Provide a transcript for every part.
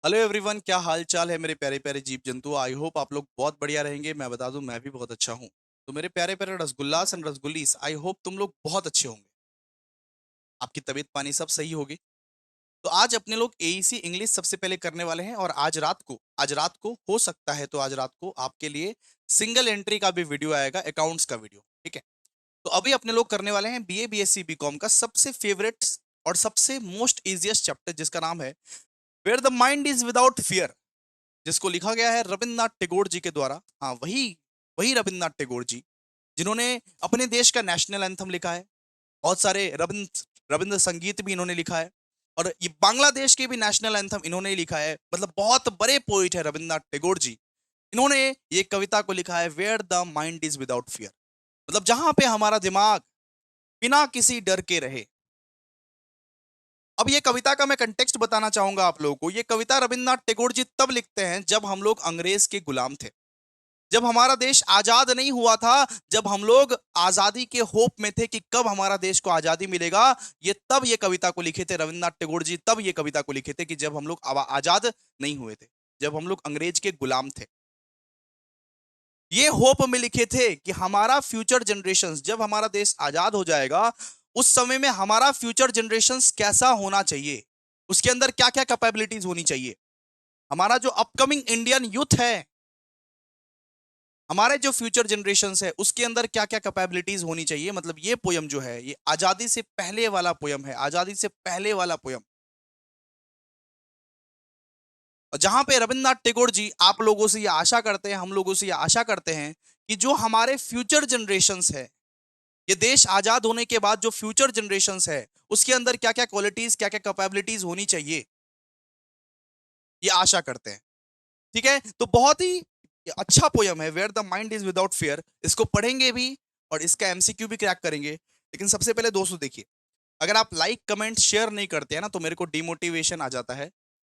Hello everyone, क्या हाल चाल है मेरे प्यारे प्यारे जीव जंतु। आई होप आप लोग बहुत बढ़िया रहेंगे। मैं बता दूं, मैं भी बहुत अच्छा हूं। तो मेरे प्यारे प्यारे रसगुल्लास एंड रसगुल्लीस, आई होप तुम लोग बहुत अच्छे होंगे। आपकी तबीयत पानी सब सही होगी। तो आज अपने लोग एईसी इंग्लिश सबसे पहले करने वाले हैं। और आज रात को हो सकता है तो आज रात को आपके लिए सिंगल एंट्री का भी वीडियो आएगा, अकाउंट्स का वीडियो। ठीक है। तो अभी अपने लोग करने वाले हैं बीए बीएससी बीकॉम का सबसे फेवरेट और सबसे मोस्ट इजिएस्ट चैप्टर, जिसका नाम है where the mind is without fear, जिसको लिखा गया है रविन्द्रनाथ टैगोर जी के द्वारा। हाँ, वही वही रविन्द्रनाथ टैगोर जी, जिन्होंने अपने देश का नेशनल एंथम लिखा है। बहुत सारे रविंद्र रविंद्र संगीत भी इन्होंने लिखा है। और ये बांग्लादेश के भी नेशनल एंथम इन्होंने ही लिखा है। मतलब बहुत बड़े पोइट है रविन्द्रनाथ टैगोर जी। इन्होंने ये कविता को लिखा है, where the mind is without fear. मतलब जहां पे हमारा दिमाग बिना किसी डर के रहे। अब ये कविता का मैं कंटेक्स्ट बताना चाहूंगा आप लोगों को। ये कविता रविन्द्रनाथ टैगोर जी तब लिखते हैं जब हम लोग अंग्रेज के गुलाम थे, जब हमारा देश आजाद नहीं हुआ था, जब हम लोग आजादी के होप में थे कि कब हमारा देश को आजादी मिलेगा। ये तब ये कविता को लिखे थे रविन्द्रनाथ टैगोर जी, तब ये कविता को लिखे थे कि जब हम लोग आजाद नहीं हुए थे, जब हम लोग अंग्रेज के गुलाम थे। ये होप में लिखे थे कि हमारा फ्यूचर जनरेशंस, जब हमारा देश आजाद हो जाएगा, उस समय में हमारा फ्यूचर जनरेशंस कैसा होना चाहिए, उसके अंदर क्या क्या कैपेबिलिटीज होनी चाहिए। हमारा जो अपकमिंग इंडियन यूथ है, हमारे जो फ्यूचर जनरेशंस है, उसके अंदर क्या क्या कैपेबिलिटीज होनी चाहिए। मतलब ये पोयम जो है, ये आजादी से पहले वाला पोयम है, आजादी से पहले वाला पोयम। और जहां पे रविन्द्रनाथ टैगोर जी आप लोगों से ये आशा करते हैं, हम लोगों से ये आशा करते हैं कि जो हमारे फ्यूचर जनरेशंस है, ये देश आजाद होने के बाद जो फ्यूचर जनरेशंस है, उसके अंदर क्या क्या क्वालिटीज, क्या क्या कैपेबिलिटीज होनी चाहिए, ये आशा करते हैं। ठीक है। तो बहुत ही अच्छा पोयम है, where the mind is without fear. इसको पढ़ेंगे भी और इसका एमसीक्यू भी क्रैक करेंगे। लेकिन सबसे पहले दोस्तों देखिए, अगर आप लाइक कमेंट शेयर नहीं करते हैं ना, तो मेरे को डिमोटिवेशन आ जाता है।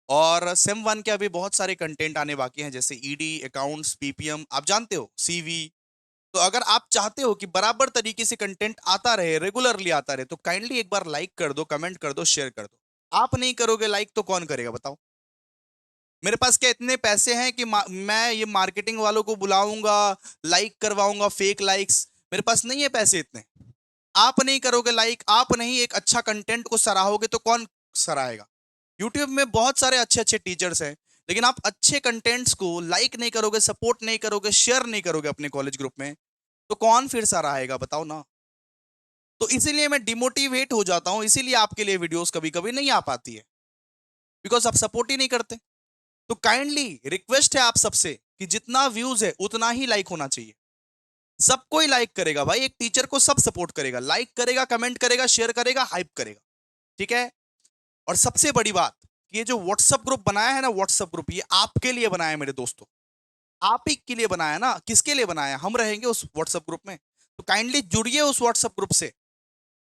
और सेम वन के अभी बहुत सारे कंटेंट आने बाकी हैं, जैसे ईडी, अकाउंट्स, पीपीएम, आप जानते हो, सीवी। तो अगर आप चाहते हो कि बराबर तरीके से कंटेंट आता रहे, रेगुलरली आता रहे, तो काइंडली एक बार लाइक कर दो, कमेंट कर दो, शेयर कर दो। आप नहीं करोगे लाइक तो कौन करेगा बताओ। मेरे पास क्या इतने पैसे हैं कि मैं ये मार्केटिंग वालों को बुलाऊंगा, लाइक करवाऊंगा, फेक लाइक्स। मेरे पास नहीं है पैसे इतने। आप नहीं करोगे लाइक, आप नहीं एक अच्छा कंटेंट को सराहोगे, तो कौन सराहेगा। यूट्यूब में बहुत सारे अच्छे अच्छे टीचर्स हैं, लेकिन आप अच्छे कंटेंट्स को लाइक नहीं करोगे, सपोर्ट नहीं करोगे, शेयर नहीं करोगे अपने कॉलेज ग्रुप में, तो कौन फिर सराहेगा बताओ ना। तो इसीलिए मैं डिमोटिवेट हो जाता हूं, इसीलिए आपके लिए वीडियोस कभी कभी नहीं आ पाती है, बिकॉज आप सपोर्ट ही नहीं करते। तो काइंडली रिक्वेस्ट है आप सबसे कि जितना व्यूज है उतना ही लाइक होना चाहिए। सबको ही लाइक करेगा भाई, एक टीचर को सब सपोर्ट करेगा, लाइक करेगा, कमेंट करेगा, शेयर करेगा, हाइप करेगा। ठीक है। और सबसे बड़ी बात, ये जो व्हाट्सएप ग्रुप बनाया है ना, व्हाट्सएप ग्रुप ये आपके लिए बनाया है मेरे दोस्तों। आप ही के लिए बनाया ना, किसके लिए बनाया, हम रहेंगे उस व्हाट्सएप ग्रुप में। तो काइंडली जुड़िए उस व्हाट्सएप ग्रुप से।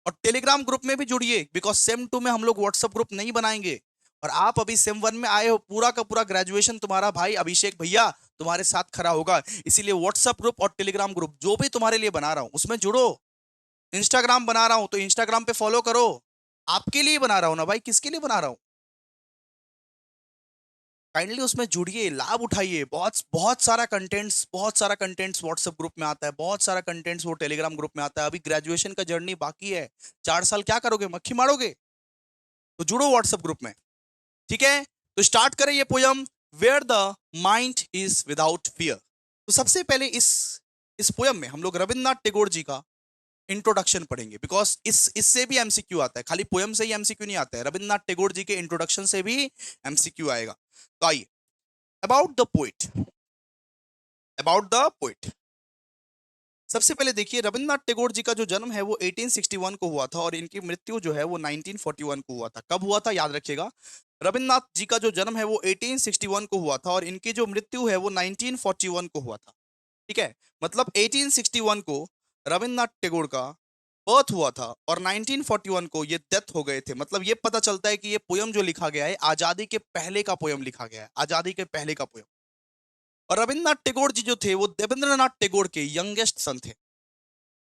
और टेलीग्राम ग्रुप में भी जुड़िए, बिकॉज सेम टू में हम लोग व्हाट्सएप ग्रुप नहीं बनाएंगे। और आप अभी सेम वन में आए हो, पूरा का पूरा ग्रेजुएशन तुम्हारा भाई अभिषेक भैया तुम्हारे साथ खड़ा होगा। इसीलिए व्हाट्सएप ग्रुप और टेलीग्राम ग्रुप जो भी तुम्हारे लिए बना रहा हूं, उसमें जुड़ो। इंस्टाग्राम बना रहा हूं तो इंस्टाग्राम पे फॉलो करो। आपके लिए बना रहा हूं ना भाई, किसके लिए बना रहा हूं। काइंडली उसमें जुड़िए, लाभ उठाइए। बहुत बहुत सारा कंटेंट्स व्हाट्सएप ग्रुप में आता है, बहुत सारा कंटेंट्स वो टेलीग्राम ग्रुप में आता है। अभी ग्रेजुएशन का जर्नी बाकी है, 4 साल क्या करोगे, मक्खी मारोगे। तो जुड़ो व्हाट्सएप ग्रुप में। ठीक है। तो स्टार्ट करें ये poem, where the mind is without fear. तो सबसे पहले इस पोयम में हम लोग रविन्द्रनाथ टैगोर जी का इंट्रोडक्शन पढ़ेंगे, बिकॉज इससे भी एमसीक्यू आता है, खाली पोयम से ही एमसीक्यू नहीं आता है, रविन्द्रनाथ टैगोर जी के इंट्रोडक्शन से भी एमसीक्यू आएगा। तो आइए, about the poet, about the poet. सबसे पहले देखिए, रविन्द्रनाथ टैगोर जी का जो जन्म है वो 1861 को हुआ था, और इनकी मृत्यु जो है वो 1941 को हुआ था। कब हुआ था याद रखिएगा, रविन्द्रनाथ जी का जो जन्म है वो 1861 को हुआ था, और इनकी जो मृत्यु है वो 1941 को हुआ था। ठीक है। मतलब 1861 को रविन्द्रनाथ टैगोर का बर्थ हुआ था, और 1941 को ये डेथ हो गए थे। मतलब ये पता चलता है कि ये पोयम जो लिखा गया है, आजादी के पहले का पोयम लिखा गया है, आजादी के पहले का पोयम। और रविन्द्रनाथ टैगोर जी जो थे वो देवेंद्रनाथ टैगोर के यंगेस्ट सन थे।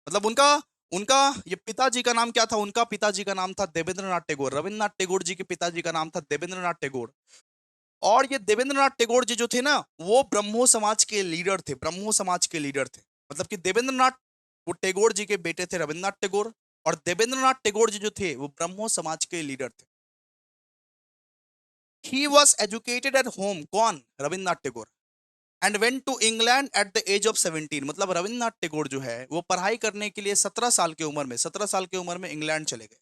मतलब उनका उनका ये पिताजी का नाम क्या था, उनका पिताजी का नाम था देवेंद्रनाथ टैगोर। रविन्द्रनाथ टैगोर जी के पिताजी का नाम था देवेंद्रनाथ टैगोर। और ये देवेंद्रनाथ टैगोर जी जो थे ना, वो ब्रह्मो समाज के लीडर थे, ब्रह्मो समाज के लीडर थे। मतलब कि देवेंद्रनाथ, वो टैगोर जी के बेटे थे रविन्द्रनाथ टैगोर, और देवेंद्रनाथ टैगोर जी जो थे वो ब्रह्मो समाज के लीडर थे। He was educated at home, कौन? Rabindranath Tagore. And went to England at the age of 17। मतलब रविन्द्रनाथ टैगोर जो है वो पढ़ाई करने के लिए 17 साल की उम्र में, 17 साल की उम्र में इंग्लैंड चले गए।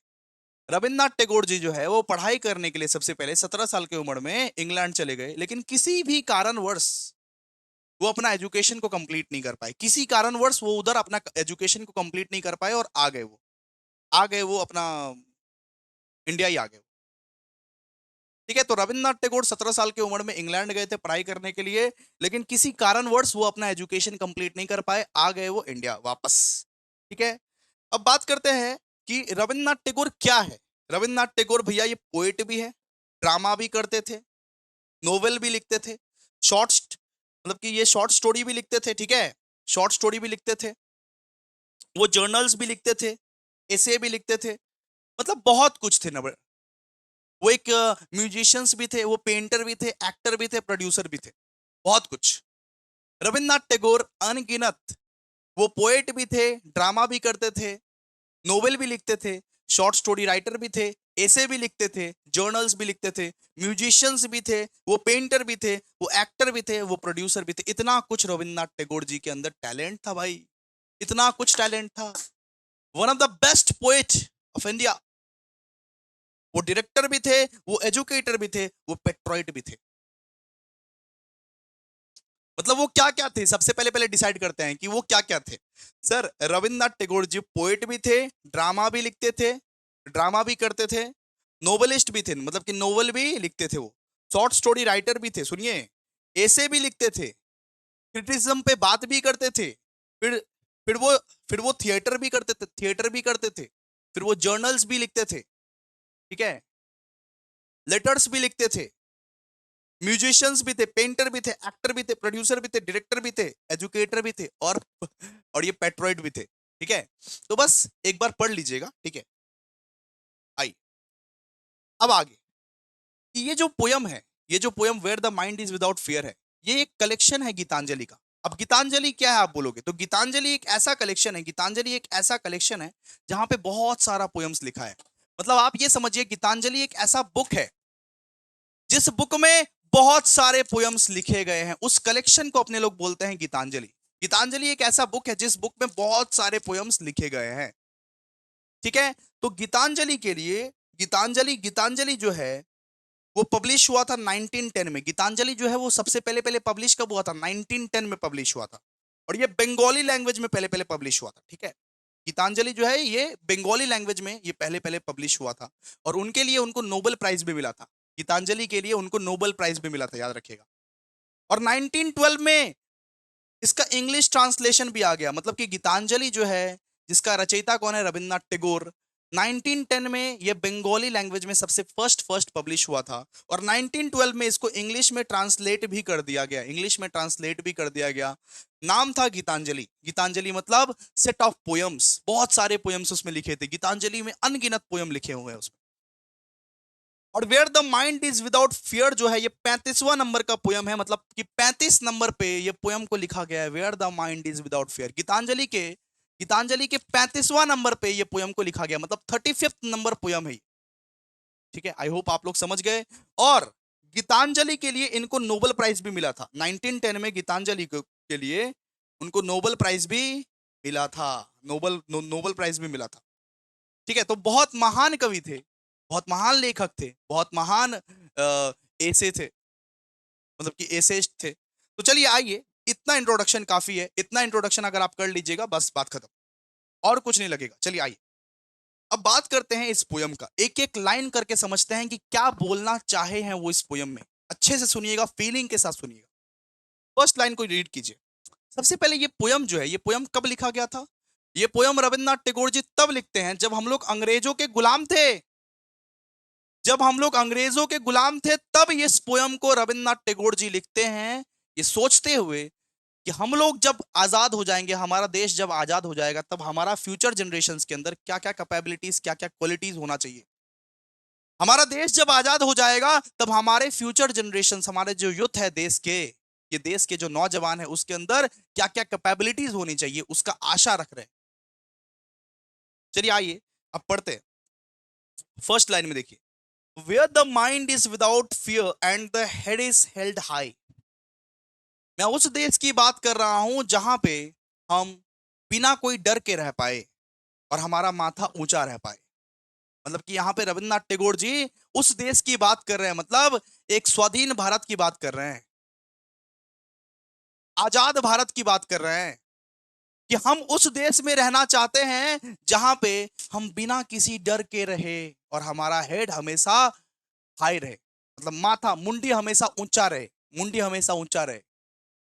रविन्द्रनाथ टैगोर जी जो है वो पढ़ाई करने के लिए सबसे पहले 17 साल की उम्र में इंग्लैंड चले गए, लेकिन किसी भी कारणवश वो अपना एजुकेशन को कंप्लीट नहीं कर पाए। किसी कारणवश वो उधर अपना एजुकेशन को कंप्लीट नहीं कर पाए और आ गए वो अपना इंडिया ही आ गए। ठीक है, तो रविन्द्रनाथ टैगोर 17 साल की उम्र में इंग्लैंड गए थे पढ़ाई करने के लिए, लेकिन किसी कारणवश वो अपना एजुकेशन कंप्लीट नहीं कर पाए, आ गए वो इंडिया वापस। ठीक है, अब बात करते हैं कि रविन्द्रनाथ टैगोर क्या है। रविन्द्रनाथ टैगोर भैया ये पोएट भी है, ड्रामा भी करते थे, नोवेल भी लिखते थे, शॉर्ट, मतलब कि ये शॉर्ट स्टोरी भी लिखते थे। ठीक है, शॉर्ट स्टोरी भी लिखते थे, वो जर्नल्स भी लिखते थे, एसे भी लिखते थे, मतलब बहुत कुछ थे ना। वो एक म्यूजिशियंस भी थे, वो पेंटर भी थे, एक्टर भी थे, प्रोड्यूसर भी थे, बहुत कुछ। रविन्द्रनाथ टैगोर अनगिनत, वो पोएट भी थे, ड्रामा भी करते थे, नोवेल भी लिखते थे, शॉर्ट स्टोरी राइटर भी थे, ऐसे भी लिखते थे, जर्नल्स भी लिखते थे, म्यूजिशियंस भी थे, वो पेंटर भी थे, वो एक्टर भी थे, वो प्रोड्यूसर भी थे। इतना कुछ रविन्द्रनाथ टैगोर जी के अंदर टैलेंट था भाई, इतना कुछ टैलेंट था। One of the best poet of India. वो डायरेक्टर भी थे, वो एजुकेटर भी थे, वो पेट्रोइट भी थे। मतलब वो क्या क्या थे, सबसे पहले पहले डिसाइड करते हैं कि वो क्या क्या थे। सर, रविन्द्रनाथ टैगोर जी पोएट भी थे, ड्रामा भी लिखते थे, ड्रामा भी करते थे, नोवेलिस्ट भी थे, मतलब कि नोवेल भी लिखते थे, वो शॉर्ट स्टोरी राइटर भी थे, सुनिए, ऐसे भी लिखते थे, क्रिटिसिज्म पे बात भी करते थे, फिर फिर वो फिर वो थिएटर भी करते थे, फिर वो जर्नल्स भी लिखते थे। ठीक है, लेटर्स भी लिखते थे, म्यूजिशियंस भी थे, पेंटर भी थे, एक्टर भी थे, प्रोड्यूसर भी थे, डायरेक्टर भी थे, एजुकेटर भी थे, और ये पेट्रोइट भी थे। ठीक है, तो बस एक बार पढ़ लीजिएगा। ठीक है, आई अब आगे, कि ये जो पोयम है, ये जो poem where the mind is without fear है, ये एक कलेक्शन है गीतांजलि का। अब गीतांजलि क्या है आप बोलोगे, तो गीतांजलि एक ऐसा कलेक्शन है, गीतांजलि एक ऐसा कलेक्शन है जहां पे बहुत सारा पोयम्स लिखा है। मतलब आप ये समझिए, गीतांजलि एक ऐसा बुक है जिस बुक में बहुत सारे पोयम्स लिखे गए हैं, उस कलेक्शन को अपने लोग बोलते हैं गीतांजलि। गीतांजलि एक ऐसा बुक है जिस बुक में बहुत सारे पोयम्स लिखे गए हैं। ठीक है, तो गीतांजलि के लिए, गीतांजलि गीतांजलि जो है वो पब्लिश हुआ था 1910 में। गीतांजलि जो है वो सबसे पहले पहले पब्लिश कब हुआ था? 1910 में पब्लिश हुआ था, और ये बंगाली लैंग्वेज में पहले पहले पब्लिश हुआ था। ठीक है, गीतांजलि जो है ये बंगाली लैंग्वेज में ये पहले पहले पब्लिश हुआ था, और उनके लिए उनको नोबेल प्राइज भी मिला था। गीतांजलि के लिए उनको नोबेल प्राइज भी मिला था, याद रखिएगा। और 1912 में इसका इंग्लिश ट्रांसलेशन भी आ गया। मतलब कि गीतांजलि जो है, जिसका रचयिता कौन है? रविन्द्रनाथ टैगोर। 1910 में ये बंगाली लैंग्वेज में सबसे फर्स्ट पब्लिश हुआ था, और 1912 में इसको इंग्लिश में ट्रांसलेट भी कर दिया गया, इंग्लिश में ट्रांसलेट भी कर दिया गया। नाम था गीतांजलि। गीतांजलि मतलब सेट ऑफ पोयम्स, बहुत सारे पोयम्स उसमें लिखे थे। गीतांजलि में अनगिनत पोयम लिखे हुए हैं उसमें। और where the mind is without fear जो है, ये 35वां नंबर का पोयम है। मतलब कि 35 नंबर पे ये पोयम को लिखा गया है, where the mind is without fear. Gitanjali के 35वां नंबर पे ये पोयम को लिखा गया, मतलब 35th नंबर पोयम है। ठीक है, आई होप आप लोग समझ गए। और गीतांजलि के लिए इनको नोबेल प्राइज भी मिला था 1910 में। गीतांजलि के लिए उनको नोबेल प्राइज भी मिला था, नोबेल प्राइज भी मिला था। ठीक है, तो बहुत महान कवि थे, बहुत महान लेखक थे, बहुत महान एसे थे, मतलब कि एसेस्ट थे। तो चलिए आइए, इतना इंट्रोडक्शन काफी है। इतना इंट्रोडक्शन अगर आप कर लीजिएगा बस बात खत्म, और कुछ नहीं लगेगा। चलिए आइए, अब बात करते हैं इस पोयम का, एक एक लाइन करके समझते हैं कि क्या बोलना चाहे हैं वो इस पोयम में। अच्छे से सुनिएगा, फीलिंग के साथ सुनिएगा। फर्स्ट लाइन को रीड कीजिए। सबसे पहले ये पोयम जो है, ये पोयम कब लिखा गया था? ये पोयम रविन्द्रनाथ टैगोर जी तब लिखते हैं जब हम लोग अंग्रेजों के गुलाम थे। जब हम लोग अंग्रेजों के गुलाम थे तब इस पोयम को रविन्द्रनाथ टैगोर जी लिखते हैं, ये सोचते हुए कि हम लोग जब आजाद हो जाएंगे, हमारा देश जब आजाद हो जाएगा, तब हमारा फ्यूचर जनरेशंस के अंदर क्या क्या कैपेबिलिटीज, क्या क्या क्वालिटीज होना चाहिए, हमारा देश जब आजाद हो जाएगा तब हमारे फ्यूचर जनरेशन, हमारे जो यूथ है देश के, ये देश के जो नौजवान है उसके अंदर क्या क्या कैपेबिलिटीज होनी चाहिए उसका आशा रख रहे हैं। चलिए आइए अब पढ़ते हैं। फर्स्ट लाइन में देखिए, where the mind is without fear and the head is held high. मैं उस देश की बात कर रहा हूं जहां पे हम बिना कोई डर के रह पाए और हमारा माथा ऊंचा रह पाए। मतलब कि यहाँ पे रविन्द्रनाथ टैगोर जी उस देश की बात कर रहे हैं, मतलब एक स्वाधीन भारत की बात कर रहे हैं, आजाद भारत की बात कर रहे हैं कि हम उस देश में रहना चाहते हैं जहां पे हम बिना किसी डर के रहे और हमारा हेड हमेशा हाई रहे, मतलब माथा मुंडी हमेशा ऊंचा रहे, मुंडी हमेशा ऊंचा रहे,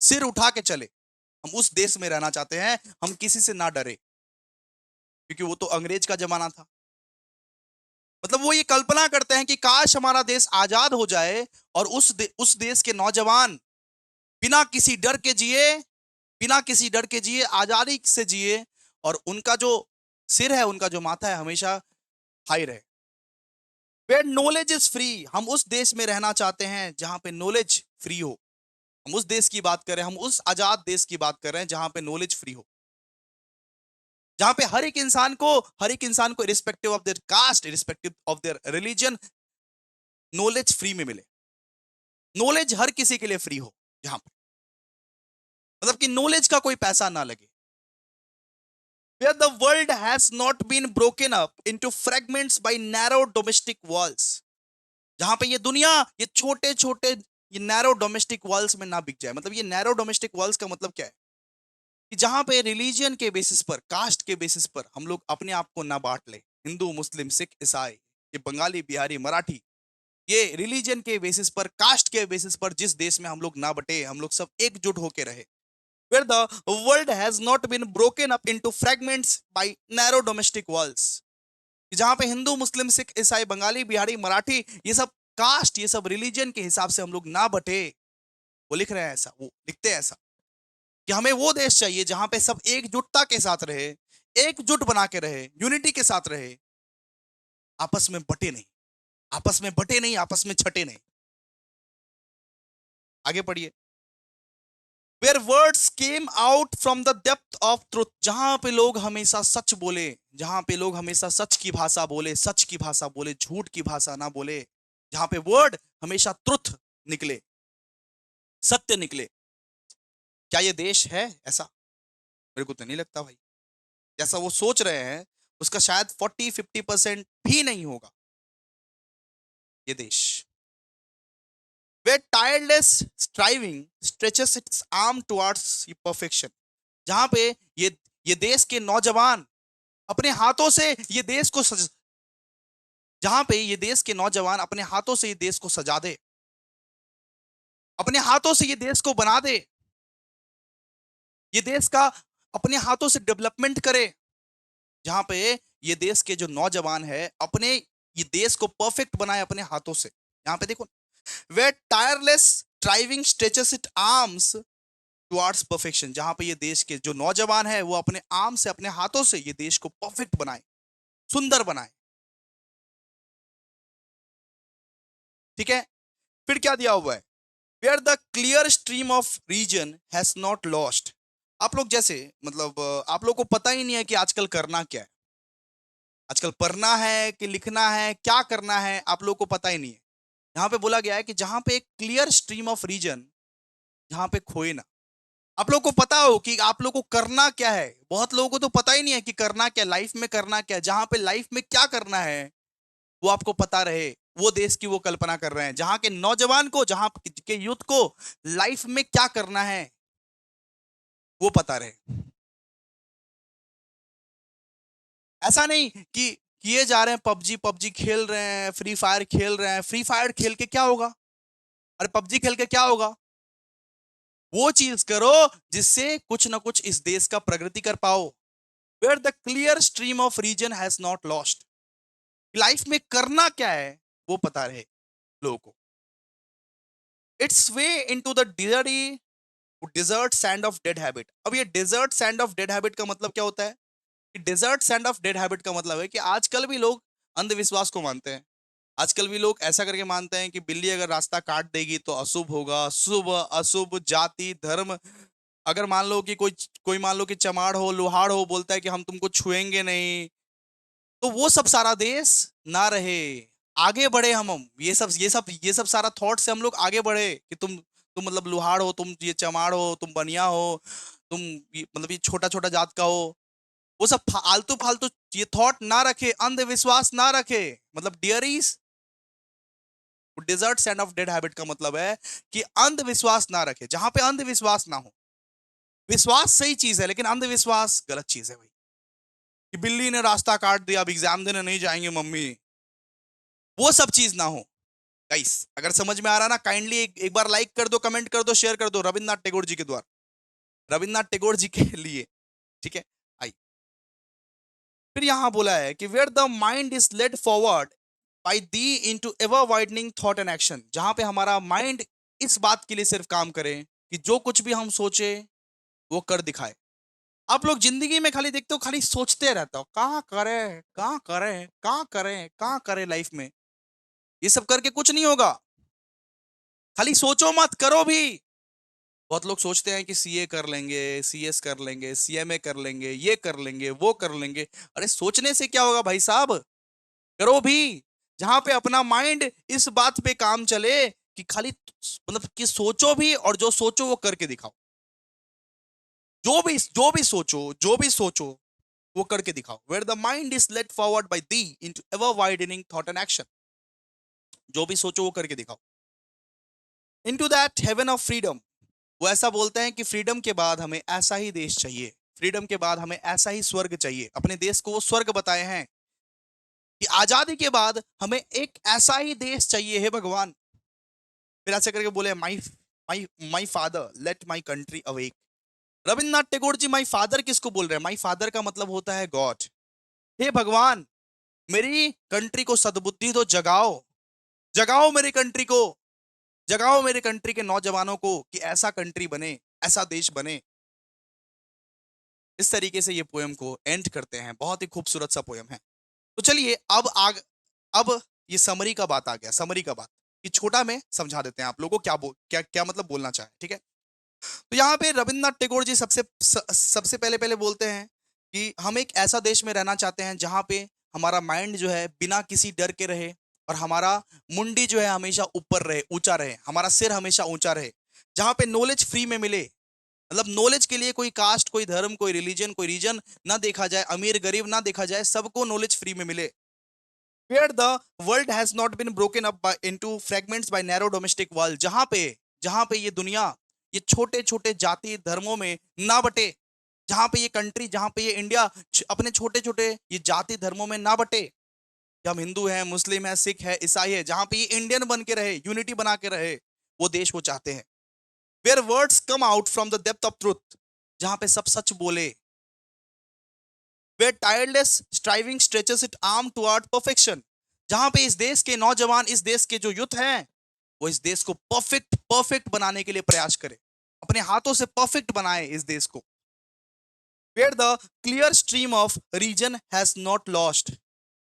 सिर उठा के चले। हम उस देश में रहना चाहते हैं, हम किसी से ना डरे, क्योंकि वो तो अंग्रेज का जमाना था। मतलब वो ये कल्पना करते हैं कि काश हमारा देश आजाद हो जाए और उस देश के नौजवान बिना किसी डर के जिए, बिना किसी डर के जिए, आजादी से जिए, और उनका जो सिर है, उनका जो माथा है हमेशा हाई रहे। वेयर नॉलेज इज फ्री, हम उस देश में रहना चाहते हैं जहां पे नॉलेज फ्री हो। हम उस देश की बात कर रहे हैं, हम उस आजाद देश की बात कर रहे हैं जहां पे नॉलेज फ्री हो, जहां पे हर एक इंसान को respective of their caste, respective of their religion, knowledge free में मिले। नॉलेज हर किसी के लिए फ्री हो, जहां पे मतलब कि नॉलेज का कोई पैसा ना लगे। Where the world has not been broken up into fragments by narrow domestic walls, जहां पे ये दुनिया ये छोटे छोटे ये नैरो डोमेस्टिक वॉल्स में ना बिक जाए। मतलब ये नैरो डोमेस्टिक वॉल्स का मतलब क्या है कि जहां पे रिलीजन के बेसिस पर, कास्ट के बेसिस पर हम लोग अपने आप को ना बांट ले, हिंदू मुस्लिम सिख ईसाई, ये बंगाली बिहारी मराठी, ये रिलीजन के बेसिस पर, कास्ट के बेसिस पर जिस देश में हम लोग ना बटे, हम लोग सब एकजुट होके रहे। Where the world has not been broken up into fragments by narrow domestic walls, जहां पे हिंदू मुस्लिम सिख ईसाई बंगाली बिहारी मराठी ये सब कास्ट, ये सब रिलीजन के हिसाब से हम लोग ना बटे। वो लिख रहे हैं ऐसा, वो लिखते हैं ऐसा कि हमें वो देश चाहिए जहां पे सब एकजुटता के साथ रहे, एकजुट बना के रहे, यूनिटी के साथ रहे, आपस में बटे नहीं, आपस में बटे नहीं, आपस में छटे नहीं। आगे पढ़िए। Where words came out from the depth of truth, जहां पे लोग हमेशा सच बोले, जहां पे लोग हमेशा सच की भाषा बोले, सच की भाषा बोले, झूठ की भाषा ना बोले, जहां पे वर्ड हमेशा ट्रुथ निकले, सत्य निकले। क्या ये देश है ऐसा? मेरे को तो नहीं लगता भाई। जैसा वो सोच रहे हैं उसका शायद 40-50% भी नहीं होगा ये देश। Where tireless striving stretches its arm towards perfection, जहां पे ये देश के नौजवान अपने हाथों से ये देश को जहां पे ये देश के नौजवान अपने हाथों से ये देश को सजा दे, अपने हाथों से ये देश को बना दे, ये देश का अपने हाथों से डेवलपमेंट करे, जहां पे ये देश के जो नौजवान है अपने ये देश को परफेक्ट बनाए अपने हाथों से। यहां पे देखो, where tireless driving stretches it arms towards perfection, जहां पे ये देश के जो नौजवान है वो अपने आर्म से, अपने हाथों से ये देश को परफेक्ट बनाए, सुंदर बनाए। ठीक है, फिर क्या दिया हुआ है? Where the clear stream of reason has not lost. आप लोग जैसे मतलब आप लोग को पता ही नहीं है कि आजकल करना क्या है, आजकल पढ़ना है कि लिखना है, क्या करना है, आप लोग को पता ही नहीं है। यहाँ पे बोला गया है कि जहां पे एक क्लियर स्ट्रीम ऑफ रीजन, जहां पे खोए ना। आप लोग को पता हो कि आप लोग को करना क्या है, बहुत लोगों को तो पता ही नहीं है कि करना क्या, लाइफ में करना क्या है। जहां पे लाइफ में क्या करना है वो आपको पता रहे, वो देश की वो कल्पना कर रहे हैं, जहां के नौजवान को, जहां के यूथ को लाइफ में क्या करना है वो पता रहे। ऐसा नहीं कि किए जा रहे हैं, पबजी पबजी खेल रहे हैं, फ्री फायर खेल रहे हैं, फ्री फायर खेल के क्या होगा, अरे पबजी खेल के क्या होगा? वो चीज करो जिससे कुछ ना कुछ इस देश का प्रगति कर पाओ। Where the clear stream of reason has not lost, life में करना क्या है वो पता रहे लोगों को। Its way into the desert sand of dead habit. अब ये desert sand of dead habit का मतलब क्या होता है? कि desert sand of dead habit का मतलब है कि आजकल भी लोग अंधविश्वास को मानते हैं, आजकल भी लोग ऐसा करके मानते हैं कि बिल्ली अगर रास्ता काट देगी तो अशुभ होगा, शुभ अशुभ जाति धर्म। अगर मान लो कि कोई कोई मान लो कि चमाड़ हो लोहाड़ हो, बोलता है कि हम तुमको छुएंगे नहीं, तो वो सब सारा देश ना रहे, आगे बढ़े हम ये सब सारा थॉट से हम लोग आगे बढ़े कि तुम मतलब लोहाड़ हो, तुम ये चमाड़ हो, तुम बनिया हो, तुम मतलब ये छोटा छोटा जात का हो। वो सब आलतू फालतू ये थॉट ना रखे, अंधविश्वास ना रखे। मतलब dreary desert sand of dead habit का मतलब है कि अंधविश्वास ना रखे। जहां पे अंधविश्वास ना हो, विश्वास सही चीज है लेकिन अंधविश्वास गलत चीज है भाई। कि बिल्ली ने रास्ता काट दिया, अब एग्जाम देने नहीं जाएंगे मम्मी, वो सब चीज ना हो। गाइस अगर समझ में आ रहा ना, काइंडली एक बार लाइक कर दो, कमेंट कर दो, शेयर कर दो, रविन्द्रनाथ टैगोर जी के द्वारा, रविन्द्रनाथ टैगोर जी के लिए। ठीक है, आई फिर यहां बोला है कि where the mind is led forward by thee into ever widening thought and action. जहां पे हमारा माइंड इस बात के लिए सिर्फ काम करे कि जो कुछ भी हम सोचे वो कर दिखाए। आप लोग जिंदगी में खाली देखते हो, खाली सोचते रहते हो कहाँ करें कहाँ करें कहाँ करें कहाँ करें लाइफ में। ये सब करके कुछ नहीं होगा, खाली सोचो मत, करो भी। बहुत लोग सोचते हैं कि सीए कर लेंगे, सीएस कर लेंगे, सीएमए कर लेंगे, ये कर लेंगे, वो कर लेंगे। अरे सोचने से क्या होगा भाई साहब, करो भी। जहां पे अपना माइंड इस बात पे काम चले कि खाली मतलब कि सोचो भी, और जो सोचो वो करके दिखाओ। जो भी सोचो वो करके दिखाओ। Where the mind is let forward by thee into ever widening thought and action. जो भी सोचो वो करके दिखाओ। Into that heaven of freedom. वो ऐसा बोलते हैं कि फ्रीडम के बाद हमें ऐसा ही देश चाहिए, फ्रीडम के बाद हमें ऐसा ही स्वर्ग चाहिए। अपने देश को वो स्वर्ग बताए हैं कि आजादी के बाद हमें एक ऐसा ही देश चाहिए है भगवान। फिर ऐसे करके बोले my my my father let my country awake. Rabindranath Tagore ji my father किसको बोल रहे हैं? माई फादर का मतलब होता है गॉड। हे भगवान, मेरी कंट्री को सद्बुद्धि दो, जगाओ, जगाओ मेरी कंट्री को, जगाओ मेरे कंट्री के नौजवानों को कि ऐसा कंट्री बने, ऐसा देश बने। इस तरीके से ये पोएम को एंड करते हैं। बहुत ही खूबसूरत सा पोएम है। तो चलिए अब ये समरी का बात आ गया, समरी का बात कि छोटा में समझा देते हैं आप लोगों को क्या क्या मतलब बोलना चाहे। ठीक है, तो यहाँ पे रविन्द्रनाथ टैगोर जी सबसे पहले पहले बोलते हैं कि हम एक ऐसा देश में रहना चाहते हैं जहाँ पे हमारा माइंड जो है बिना किसी डर के रहे, और हमारा मुंडी जो है हमेशा ऊपर रहे, ऊंचा रहे, हमारा सिर हमेशा ऊंचा रहे। जहाँ पे नॉलेज फ्री में मिले, मतलब नॉलेज के लिए कोई कास्ट, कोई धर्म, कोई रिलीजन, कोई रीजन ना देखा जाए, अमीर गरीब ना देखा जाए, सबको नॉलेज फ्री में मिले। Where the world has not been broken up into fragments by narrow domestic wall। जहां पे ये दुनिया ये छोटे छोटे जाति धर्मों में ना बटे। जहां पे ये कंट्री, जहां पे ये इंडिया अपने छोटे छोटे ये जाति धर्मों में ना बटे कि हम हिंदू हैं, मुस्लिम है, सिख है, ईसाई है। जहां पे ये इंडियन बन के रहे, यूनिटी बना के रहे, वो देश वो चाहते हैं। Where words come out from the depth of truth. जहां पे सब सच बोले। Where tireless striving stretches it arm toward perfection. जहां पे इस देश के नौजवान, इस देश के जो यूथ हैं, वो इस देश को परफेक्ट परफेक्ट बनाने के लिए प्रयास करें, अपने हाथों से परफेक्ट बनाए इस देश को। Where the clear stream of reason has not lost.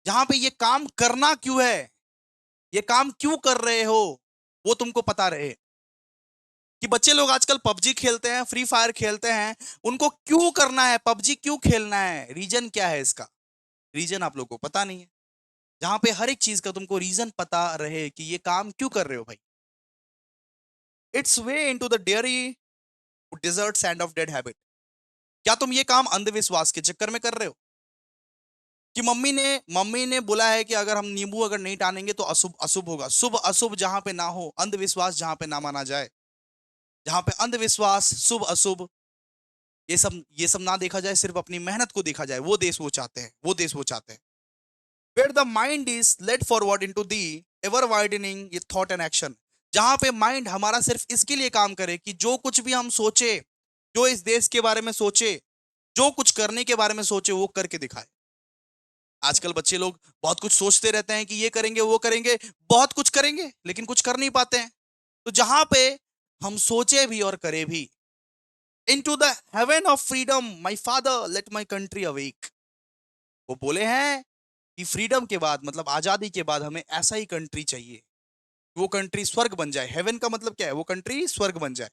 जहां पे ये काम करना क्यों है, ये काम क्यों कर रहे हो, वो तुमको पता रहे। कि बच्चे लोग आजकल पबजी खेलते हैं, फ्री फायर खेलते हैं, उनको क्यों करना है, पबजी क्यों खेलना है, रीजन क्या है इसका, रीजन आप लोग को पता नहीं है। जहां पे हर एक चीज का तुमको रीजन पता रहे कि ये काम क्यों कर रहे हो भाई। Its way into the dairy desert sand of dead habit. क्या तुम ये काम अंधविश्वास के चक्कर में कर रहे हो कि मम्मी ने बोला है कि अगर हम नींबू अगर नहीं टानेंगे तो अशुभ अशुभ होगा। शुभ अशुभ जहां पे ना हो, अंधविश्वास जहां पे ना माना जाए, जहां पे अंधविश्वास शुभ अशुभ ये सब ना देखा जाए, सिर्फ अपनी मेहनत को देखा जाए, वो देश वो चाहते हैं, वो देश वो चाहते हैं। Where the mind is led forward into the ever widening thought and action। जहां पे माइंड हमारा सिर्फ इसके लिए काम करे कि जो कुछ भी हम सोचे, जो इस देश के बारे में सोचे, जो कुछ करने के बारे में सोचे, वो करके दिखाए। आजकल बच्चे लोग बहुत कुछ सोचते रहते हैं कि ये करेंगे वो करेंगे, बहुत कुछ करेंगे लेकिन कुछ कर नहीं पाते हैं। तो जहां पे हम सोचे भी और करे भी, into the haven of freedom my father let my country awake. वो बोले हैं कि फ्रीडम के बाद मतलब आजादी के बाद हमें ऐसा ही कंट्री चाहिए, वो कंट्री स्वर्ग बन जाए। हेवन का मतलब क्या है? वो कंट्री स्वर्ग बन जाए।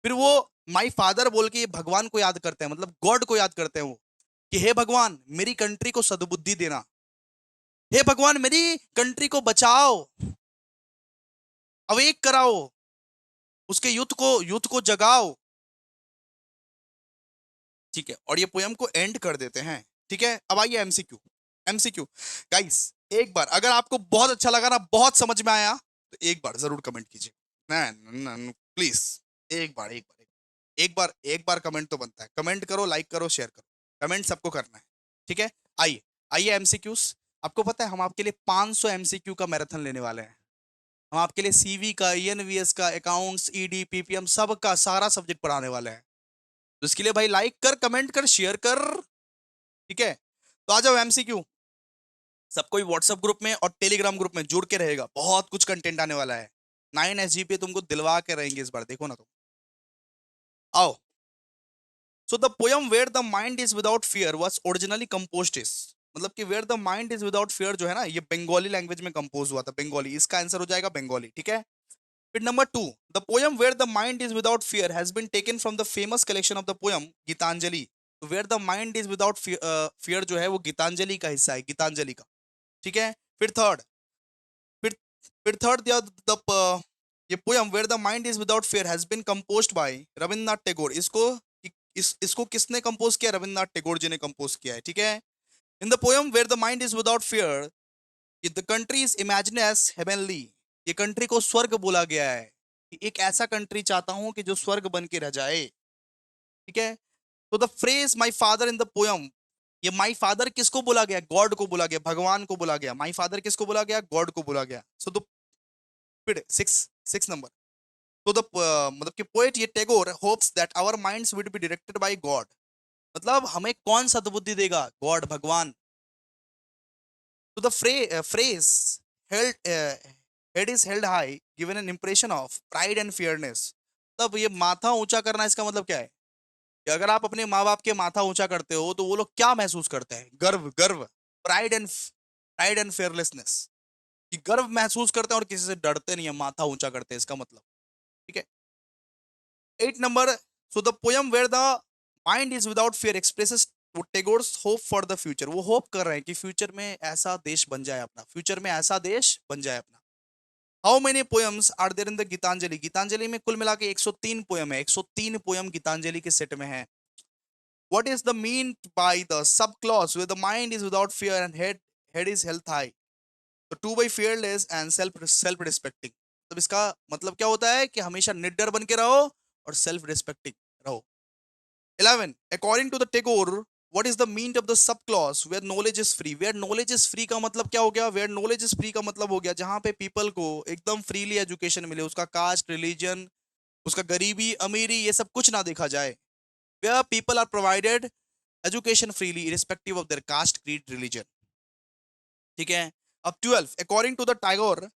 फिर वो माई फादर बोल के ये भगवान को याद करते हैं, मतलब गॉड को याद करते हैं वो, कि हे भगवान मेरी कंट्री को सद्बुद्धि देना, हे भगवान मेरी कंट्री को बचाओ, अवेक कराओ, उसके युद्ध को जगाओ। ठीक है, और ये पोयम को एंड कर देते हैं। ठीक है, अब आइए एमसीक्यू। एमसीक्यू गाइस, एक बार अगर आपको बहुत अच्छा लगा ना, बहुत समझ में आया, तो एक बार जरूर कमेंट कीजिए। ना प्लीज, एक बार कमेंट तो बनता है। कमेंट करो, लाइक करो, शेयर करो, कमेंट सबको करना है। ठीक है, आइए आइए एमसीक्यूज। आपको पता है हम आपके लिए 500 एमसीक्यू का मैराथन लेने वाले हैं। हम आपके लिए सीवी का, ईएनवीएस का, अकाउंट्स, ईडी, पीपीएम, सबका सारा सब्जेक्ट पढ़ाने वाले हैं। तो इसके लिए भाई लाइक कर, कमेंट कर, शेयर कर। ठीक है, तो आ जाओ एमसीक्यू। सब कोई व्हाट्सएप ग्रुप में और टेलीग्राम ग्रुप में जुड़ के रहेगा, बहुत कुछ कंटेंट आने वाला है। 9 SGP तुमको दिलवा के रहेंगे इस बार, देखो ना तुम। आओ। So the poem where the mind is without fear was originally composed is, मतलब कि where the mind is without fear जो है ना, ये बंगाली लैंग्वेज में कंपोज हुआ था। बंगाली, इसका आंसर हो जाएगा बंगाली। ठीक है, फिर number 2, the poem where the mind is without fear has been taken from the famous collection of the poem Gitanjali. तो where the mind is without fear जो है वो गीतांजलि का हिस्सा है, गीतांजलि का। ठीक है, फिर थर्ड, फिर फिर थर्ड ये poem where the mind is without fear has been composed by Rabindranath Tagore. इसको किसने कंपोज किया? रविंद्रनाथ टैगोर जी ने कंपोज किया है। ठीक है, in the poem where the mind is without fear the country is imagine as heavenly. ये कंट्री को स्वर्ग बोला गया है, कि एक ऐसा कंट्री चाहता हूं कि जो स्वर्ग बन के रह जाए। ठीक है, तो the phrase my father in the poem, ये माई फादर किसको बोला गया? गॉड को बोला गया, भगवान को बोला गया। माई फादर किसको बोला गया? गॉड को बोला गया। So the six six number, तो द मतलब कि पोएट ये Tagore hopes that our minds would be directed by God, मतलब हमें कौन सद्बुद्धि देगा? गॉड, भगवान। तो the phrase held head is held high given an impression of pride and fearness. तब ये माथा ऊंचा करना, इसका मतलब क्या है? कि अगर आप अपने माँ बाप के माथा ऊंचा करते हो तो वो लोग क्या महसूस करते हैं? गर्व, गर्व, प्राइड एंड फेयरलेसनेस, कि गर्व महसूस करते हैं और किसी से डरते नहीं है, माथा ऊंचा करते हैं, इसका मतलब। ठीक है, 8 number, so the poem where the mind is without fear expresses Tagore's hope for the future. वो होप कर रहे हैं कि फ्यूचर में ऐसा देश बन जाए अपना, फ्यूचर में ऐसा देश बन जाए अपना। How many poems are there in the Gitanjali? Gitanjali में कुल मिला के 103 पोयम है, 103 पोयम गीतांजलि के सेट में है। What is the mean by the subclause where the mind is without fear and head is held high? तो two by fearless and self respecting। तब इसका मतलब क्या होता है? कि हमेशा निडर बन के रहो और सेल्फ रिस्पेक्टिंग रहो। 11, according to the Tagore, what is the meaning of the subclause where knowledge is free? Where knowledge is free का मतलब क्या हो गया? Where knowledge is free का मतलब हो गया जहां पे पीपल को एकदम फ्रीली एजुकेशन मिले, उसका कास्ट, रिलीजन, उसका गरीबी, अमीरी, ये सब कुछ ना देखा जाए। Where people are provided education freely irrespective of their caste, creed, religion। ठीक है, अब 12, अकॉर्डिंग टू द टैगोर,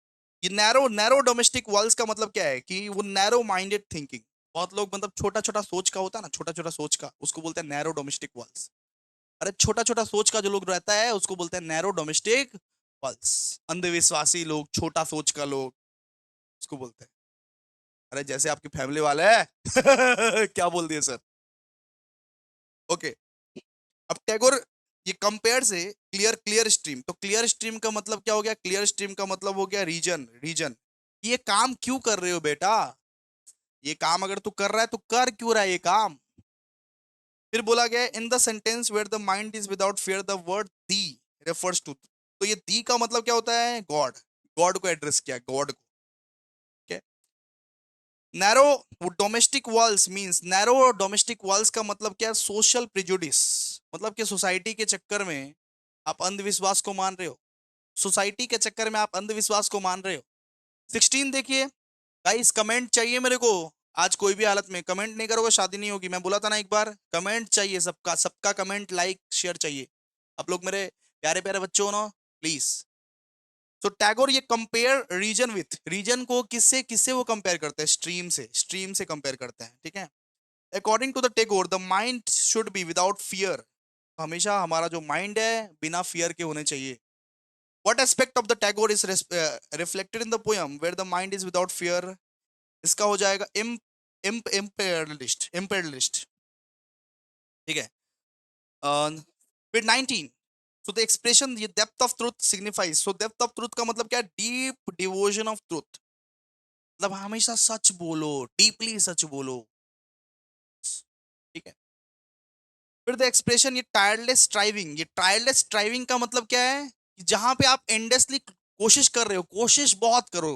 ये नैरो डोमेस्टिक वॉल्स का मतलब क्या है? कि वो नैरो माइंडेड थिंकिंग, बहुत लोग मतलब छोटा छोटा सोच का होता है ना, छोटा छोटा सोच का, उसको बोलते हैं नैरो डोमेस्टिक वॉल्स। अरे छोटा छोटा सोच का जो लोग रहता है उसको बोलते हैं नैरो डोमेस्टिक वॉल्स। अंधविश्वासी लोग, छोटा सोच का लोग, उसको बोलते हैं। अरे जैसे आपकी फैमिली वाले है क्या बोल दिए सर? ओके, अब टैगोर ये कंपेयर से क्लियर स्ट्रीम, तो क्लियर स्ट्रीम का मतलब क्या हो गया? क्लियर स्ट्रीम का मतलब हो गया रीजन, रीजन। ये काम क्यों कर रहे हो बेटा? ये काम अगर तू कर रहा है तो कर क्यों रहा है ये काम? फिर बोला गया in the sentence where the mind is without fear the word thee refers to, तो ये दी का मतलब क्या होता है? गॉड, गॉड को एड्रेस किया, गॉड को। Narrow domestic walls means, narrow domestic walls का मतलब क्या है? सोशल प्रिजुडिस, मतलब कि सोसाइटी के चक्कर में आप अंधविश्वास को मान रहे हो, सोसाइटी के चक्कर में आप अंधविश्वास को मान रहे हो। 16 देखिए गाइस, कमेंट चाहिए मेरे को। आज कोई भी हालत में कमेंट नहीं करोगे शादी नहीं होगी, मैं बोला था ना एक बार, कमेंट चाहिए सबका, सबका कमेंट, लाइक, शेयर चाहिए। आप लोग मेरे प्यारे प्यारे बच्चों हो ना, प्लीज। तो टैगोर ये कंपेयर रीजन विथ, रीजन को किससे किससे वो कंपेयर करते हैं? स्ट्रीम से, स्ट्रीम से कंपेयर करते हैं। ठीक है, according to the Tagore the mind should be without fear, तो हमेशा हमारा जो माइंड है बिना फियर के होने चाहिए। What aspect of the Tagore is reflected in the poem where the mind is without fear? इसका हो जाएगा imperialist, ठीक है। फिर 19, so the expression ये depth of truth signifies, so depth of truth का मतलब क्या है? deep devotion of truth, मतलब हमेशा सच बोलो, डीपली सच बोलो, ठीक है। फिर द एक्सप्रेशन ये टायरलेस स्ट्राइविंग, ये टायरलेस स्ट्राइविंग का मतलब क्या है? कि जहां पे आप एंडलेसली कोशिश कर रहे हो, कोशिश बहुत करो,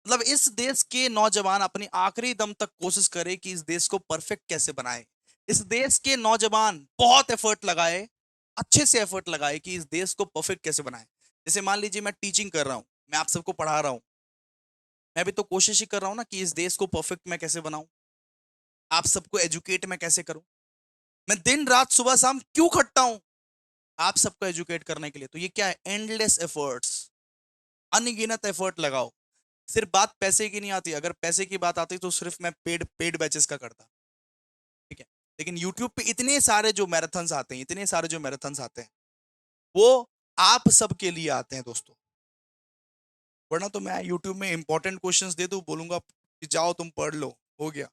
मतलब इस देश के नौजवान अपनी आखिरी दम तक कोशिश करें कि इस देश को परफेक्ट कैसे बनाए। इस देश के नौजवान बहुत एफर्ट लगाए, अच्छे से एफर्ट लगाए कि इस देश को परफेक्ट कैसे बनाए। जैसे मान लीजिए मैं टीचिंग कर रहा हूँ, मैं आप सबको पढ़ा रहा हूँ, मैं भी तो कोशिश ही कर रहा हूँ ना कि इस देश को परफेक्ट मैं कैसे बनाऊं, आप सबको एजुकेट मैं कैसे करूं। मैं दिन रात सुबह शाम क्यों खटता हूं? आप सबको एजुकेट करने के लिए। तो ये क्या है? एंडलेस एफर्ट्स, अनगिनत एफर्ट लगाओ। सिर्फ बात पैसे की नहीं आती, अगर पैसे की बात आती तो सिर्फ मैं पेड पेड बैचेस का करता, ठीक है। लेकिन यूट्यूब पे इतने सारे जो मैराथन्स आते हैं, इतने सारे जो मैराथन्स आते हैं, वो आप सबके लिए आते हैं दोस्तों। वरना तो मैं यूट्यूब में इंपॉर्टेंट क्वेश्चंस दे दूं, बोलूंगा कि जाओ तुम पढ़ लो, हो गया।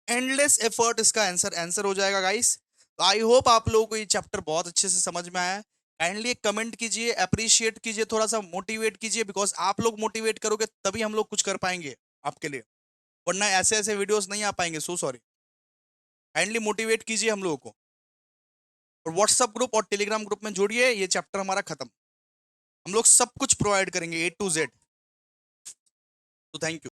एंडलेस एफर्ट इसका आंसर आंसर हो जाएगा गाइस। तो आई होप आप लोगों को ये चैप्टर बहुत अच्छे से समझ में आया है। काइंडली कमेंट कीजिए, अप्रिशिएट कीजिए, थोड़ा सा मोटिवेट कीजिए, बिकॉज आप लोग मोटिवेट करोगे तभी हम लोग कुछ कर पाएंगे आपके लिए, वरना ऐसे ऐसे वीडियोस नहीं आ पाएंगे। So sorry. काइंडली मोटिवेट कीजिए हम लोगों को, और व्हाट्सएप ग्रुप और टेलीग्राम ग्रुप में जोड़िए। ये चैप्टर हमारा खत्म, हम लोग सब कुछ प्रोवाइड करेंगे A to Z। तो थैंक यू।